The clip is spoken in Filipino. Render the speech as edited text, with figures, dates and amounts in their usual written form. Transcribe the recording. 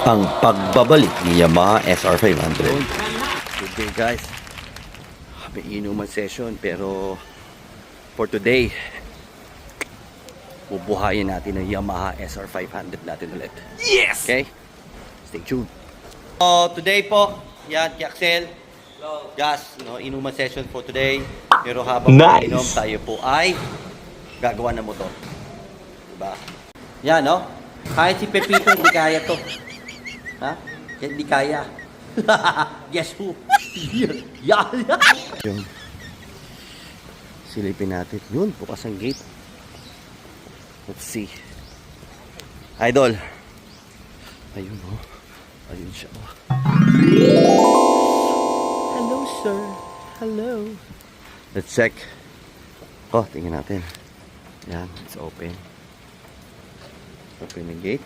ang pagbabalik ni Yamaha SR500. Good day guys. May inuman session pero for today bubuhayin natin ang Yamaha SR500 natin ulit. Yes! Okay? Stay tuned. Today po, yan, Kiaxel. Gas, inuman session for today. Pero habang inom, tayo po ay gagawa ng motor. Diba? Yan, no? Kahit si Pepito, hindi kaya to. Ha? Hindi kaya. Guess who? Yan. Yun. Silipin natin. Yun, bukas ang gate. Let's see. Idol. Ayun, oh. Ayun siya, oh. Hello, sir. Hello. Let's check. Oh, tingnan natin. Yan, it's open. Open the gate.